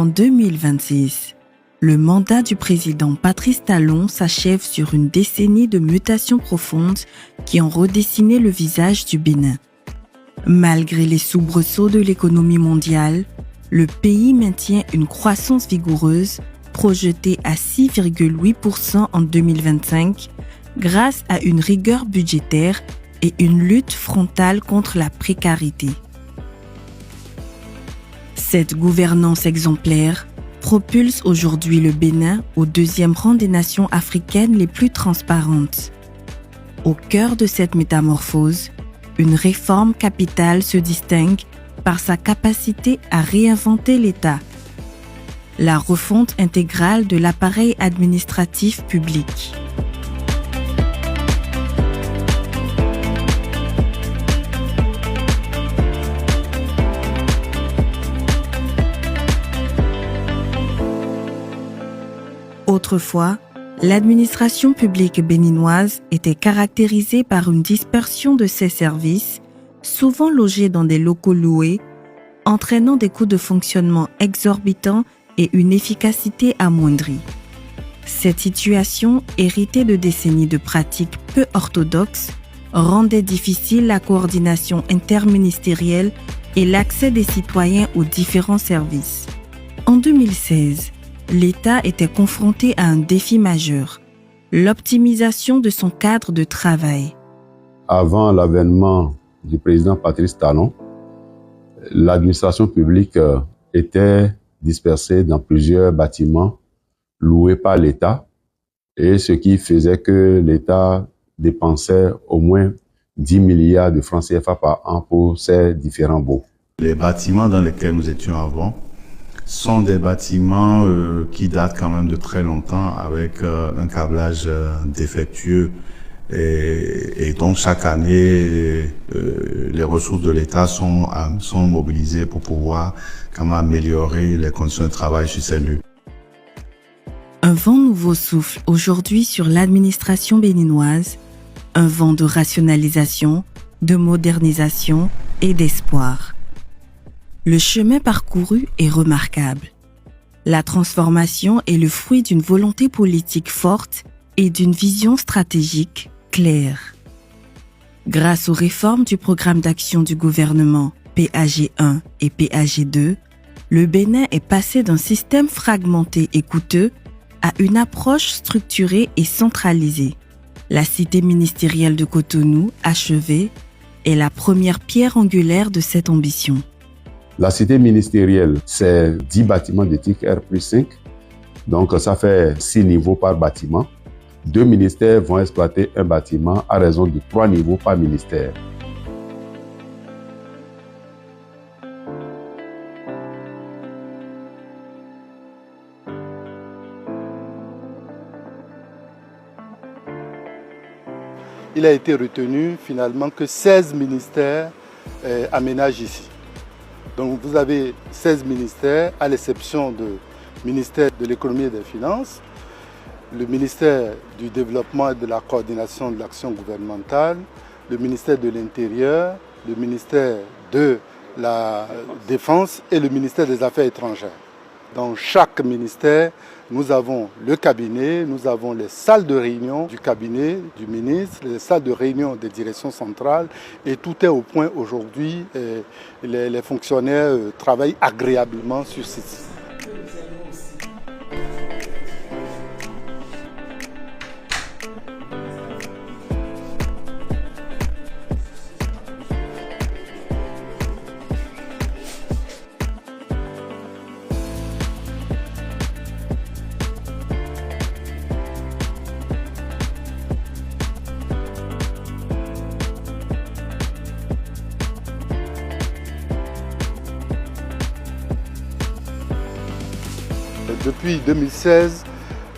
En 2026, le mandat du président Patrice Talon s'achève sur une décennie de mutations profondes qui ont redessiné le visage du Bénin. Malgré les soubresauts de l'économie mondiale, le pays maintient une croissance vigoureuse projetée à 6,8% en 2025 grâce à une rigueur budgétaire et une lutte frontale contre la précarité. Cette gouvernance exemplaire propulse aujourd'hui le Bénin au deuxième rang des nations africaines les plus transparentes. Au cœur de cette métamorphose, une réforme capitale se distingue par sa capacité à réinventer l'État. La refonte intégrale de l'appareil administratif public. Autrefois, l'administration publique béninoise était caractérisée par une dispersion de ses services, souvent logés dans des locaux loués, entraînant des coûts de fonctionnement exorbitants et une efficacité amoindrie. Cette situation, héritée de décennies de pratiques peu orthodoxes, rendait difficile la coordination interministérielle et l'accès des citoyens aux différents services. En 2016, l'État était confronté à un défi majeur, l'optimisation de son cadre de travail. Avant l'avènement du président Patrice Talon, l'administration publique était dispersée dans plusieurs bâtiments loués par l'État, et ce qui faisait que l'État dépensait au moins 10 milliards de francs CFA par an pour ces différents baux. Les bâtiments dans lesquels nous étions avant sont des bâtiments qui datent quand même de très longtemps, avec un câblage défectueux, et donc chaque année les ressources de l'État sont mobilisées pour pouvoir quand même améliorer les conditions de travail sur ces lieux. Un vent nouveau souffle aujourd'hui sur l'administration béninoise, un vent de rationalisation, de modernisation et d'espoir. Le chemin parcouru est remarquable. La transformation est le fruit d'une volonté politique forte et d'une vision stratégique claire. Grâce aux réformes du programme d'action du gouvernement PAG 1 et PAG 2, le Bénin est passé d'un système fragmenté et coûteux à une approche structurée et centralisée. La cité ministérielle de Cotonou, achevée, est la première pierre angulaire de cette ambition. La cité ministérielle, c'est 10 bâtiments de type R+5, donc ça fait 6 niveaux par bâtiment. 2 ministères vont exploiter un bâtiment à raison de 3 niveaux par ministère. Il a été retenu finalement que 16 ministères aménagent ici. Donc vous avez 16 ministères, à l'exception du ministère de l'économie et des finances, le ministère du développement et de la coordination de l'action gouvernementale, le ministère de l'Intérieur, le ministère de la Défense et le ministère des Affaires étrangères. Dans chaque ministère, nous avons le cabinet, nous avons les salles de réunion du cabinet du ministre, les salles de réunion des directions centrales, et tout est au point aujourd'hui. Les fonctionnaires travaillent agréablement sur ce site. Depuis 2016,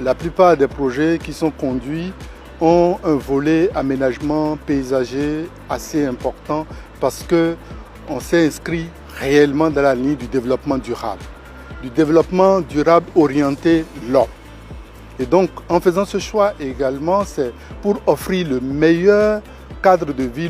la plupart des projets qui sont conduits ont un volet aménagement paysager assez important parce qu'on s'est inscrit réellement dans la ligne du développement durable orienté l'homme. Et donc, en faisant ce choix également, c'est pour offrir le meilleur cadre de vie,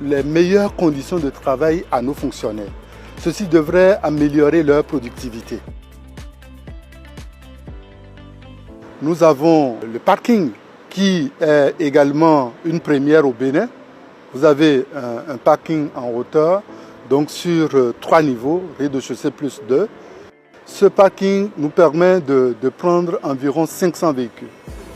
les meilleures conditions de travail à nos fonctionnaires. Ceci devrait améliorer leur productivité. Nous avons le parking qui est également une première au Bénin. Vous avez un parking en hauteur, donc sur 3 niveaux, rez-de-chaussée plus 2. Ce parking nous permet de prendre environ 500 véhicules.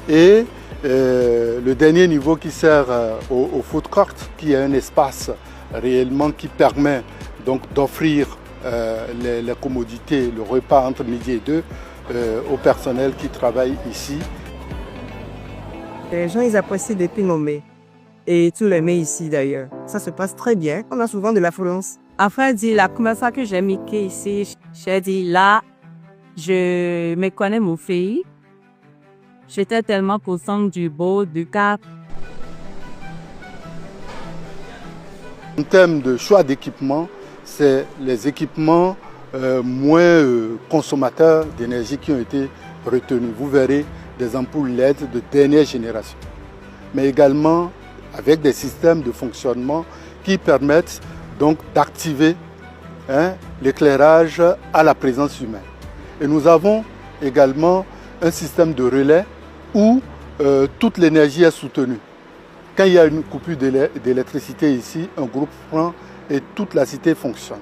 Et le dernier niveau qui sert au food court, qui est un espace réellement qui permet donc d'offrir les commodités, le repas entre midi et 2 au personnel qui travaille ici. Les gens, ils apprécient d'être nommés. Et tous les mets ici d'ailleurs. Ça se passe très bien. On a souvent de l'affluence. Enfin, la première fois que j'ai mis ici, j'ai dit là, je me connais mon pays. J'étais tellement contente du beau, du cap. En termes de choix d'équipement, c'est les équipements moins consommateurs d'énergie qui ont été retenus. Vous verrez des ampoules LED de dernière génération, mais également avec des systèmes de fonctionnement qui permettent donc d'activer l'éclairage à la présence humaine. Et nous avons également un système de relais où toute l'énergie est soutenue. Quand il y a une coupure d'électricité ici, un groupe prend et toute la cité fonctionne.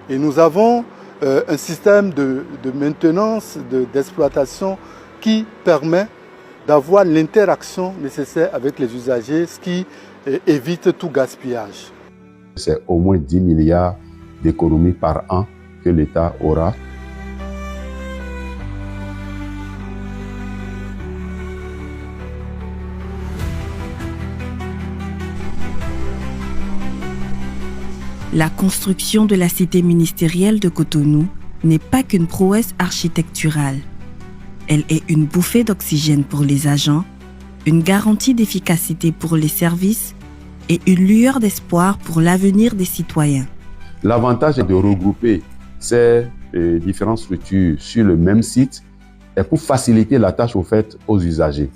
Et nous avons un système de maintenance, d'exploitation qui permet d'avoir l'interaction nécessaire avec les usagers, ce qui évite tout gaspillage. C'est au moins 10 milliards d'économies par an que l'État aura. La construction de la cité ministérielle de Cotonou n'est pas qu'une prouesse architecturale. Elle est une bouffée d'oxygène pour les agents, une garantie d'efficacité pour les services et une lueur d'espoir pour l'avenir des citoyens. L'avantage de regrouper ces différentes structures sur le même site est pour faciliter la tâche aux usagers.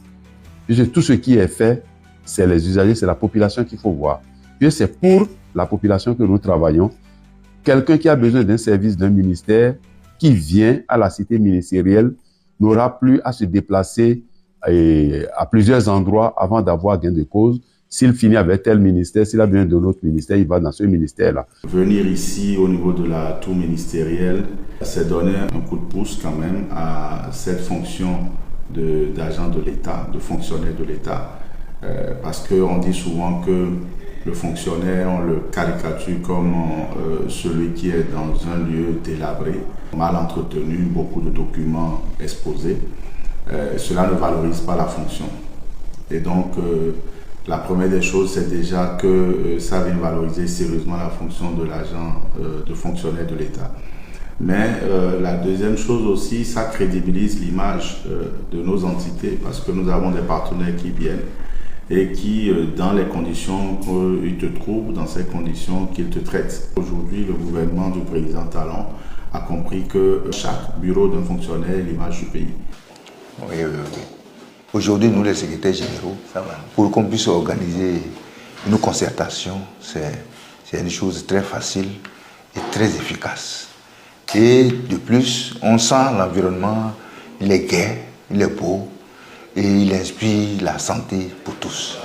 Puisque tout ce qui est fait, c'est les usagers, c'est la population qu'il faut voir. Puisque c'est pour la population que nous travaillons. Quelqu'un qui a besoin d'un service d'un ministère, qui vient à la cité ministérielle, n'aura plus à se déplacer à plusieurs endroits avant d'avoir gain de cause. S'il finit avec tel ministère, s'il a besoin d'un autre ministère, il va dans ce ministère-là. Venir ici au niveau de la tour ministérielle, c'est donner un coup de pouce quand même à cette fonction d'agent de l'État, de fonctionnaire de l'État. Parce qu'on dit souvent que le fonctionnaire, on le caricature comme celui qui est dans un lieu délabré, mal entretenu, beaucoup de documents exposés. Cela ne valorise pas la fonction. Et donc, la première des choses, c'est déjà que ça vient valoriser sérieusement la fonction de l'agent, de fonctionnaire de l'État. Mais la deuxième chose aussi, ça crédibilise l'image de nos entités parce que nous avons des partenaires qui viennent et qui, dans les conditions qu'ils te trouvent, dans ces conditions qu'ils te traitent. Aujourd'hui, le gouvernement du président Talon a compris que chaque bureau d'un fonctionnaire est l'image du pays. Oui. Aujourd'hui, nous, les secrétaires généraux, pour qu'on puisse organiser une concertation, c'est une chose très facile et très efficace. Et de plus, on sent l'environnement, il est gai, il est beau et il inspire la santé pour tous.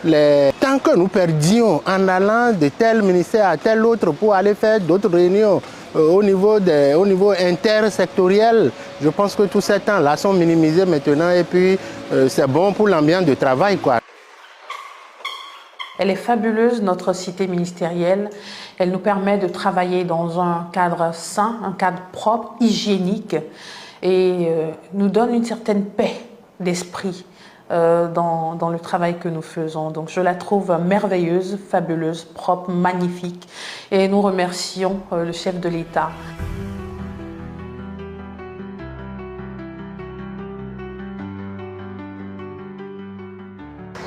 Les temps que nous perdions en allant de tel ministère à tel autre pour aller faire d'autres réunions au niveau intersectoriel, je pense que tous ces temps-là sont minimisés maintenant et puis c'est bon pour l'ambiance de travail, quoi. Elle est fabuleuse, notre cité ministérielle. Elle nous permet de travailler dans un cadre sain, un cadre propre, hygiénique et nous donne une certaine paix d'esprit dans le travail que nous faisons. Donc je la trouve merveilleuse, fabuleuse, propre, magnifique et nous remercions le chef de l'État.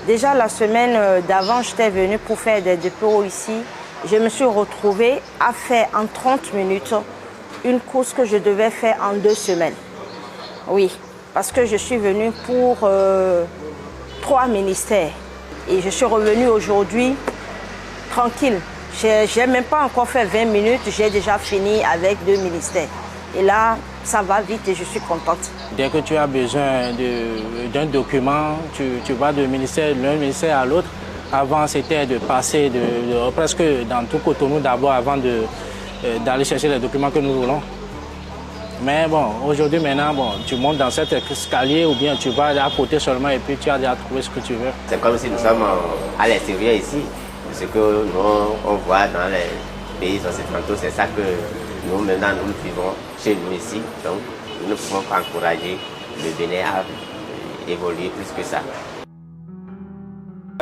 Déjà la semaine d'avant, j'étais venue pour faire des dépôts ici. Je me suis retrouvée à faire en 30 minutes une course que je devais faire en 2 semaines. Oui, parce que je suis venue pour 3 ministères. Et je suis revenue aujourd'hui tranquille. Je n'ai même pas encore fait 20 minutes, j'ai déjà fini avec 2 ministères. Et là, ça va vite et je suis contente. Dès que tu as besoin d'un document, tu vas d'un ministère à l'autre. Avant, c'était de passer presque dans tout Cotonou d'abord avant d'aller chercher les documents que nous voulons. Mais bon, aujourd'hui, maintenant, tu montes dans cet escalier ou bien tu vas à côté seulement et puis tu as déjà trouvé ce que tu veux. C'est comme si nous sommes à l'extérieur ici. Ce que nous, on voit dans les pays occidentaux, c'est ça que nous, maintenant, nous vivons chez nous ici. Donc, nous ne pouvons pas encourager le Bénin à évoluer plus que ça.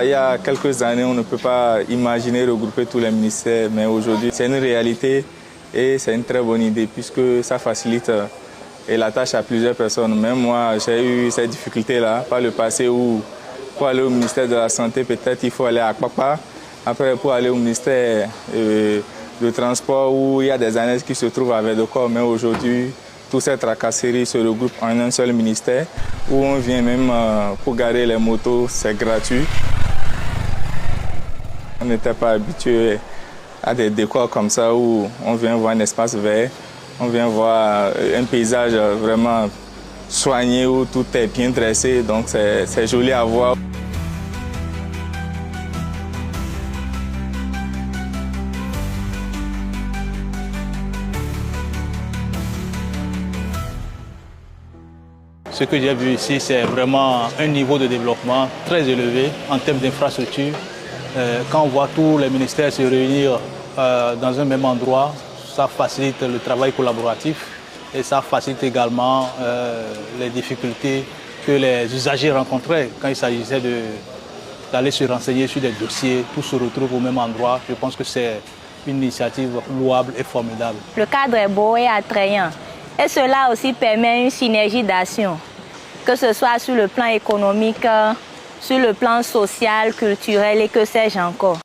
Il y a quelques années, on ne peut pas imaginer regrouper tous les ministères, mais aujourd'hui, c'est une réalité et c'est une très bonne idée puisque ça facilite la tâche à plusieurs personnes. Même moi, j'ai eu ces difficultés-là par le passé où pour aller au ministère de la Santé, peut-être il faut aller à Kpakpa. Après, pour aller au ministère de Transport où il y a des annexes qui se trouvent avec le corps, mais aujourd'hui, toutes ces tracasseries se regroupent en un seul ministère où on vient même pour garer les motos, c'est gratuit. On n'était pas habitué à des décors comme ça où on vient voir un espace vert, on vient voir un paysage vraiment soigné où tout est bien dressé, donc c'est joli à voir. Ce que j'ai vu ici, c'est vraiment un niveau de développement très élevé en termes d'infrastructure. Quand on voit tous les ministères se réunir dans un même endroit, ça facilite le travail collaboratif et ça facilite également les difficultés que les usagers rencontraient quand il s'agissait d'aller se renseigner sur des dossiers. Tout se retrouve au même endroit. Je pense que c'est une initiative louable et formidable. Le cadre est beau et attrayant et cela aussi permet une synergie d'action, que ce soit sur le plan économique, sur le plan social, culturel et que sais-je encore.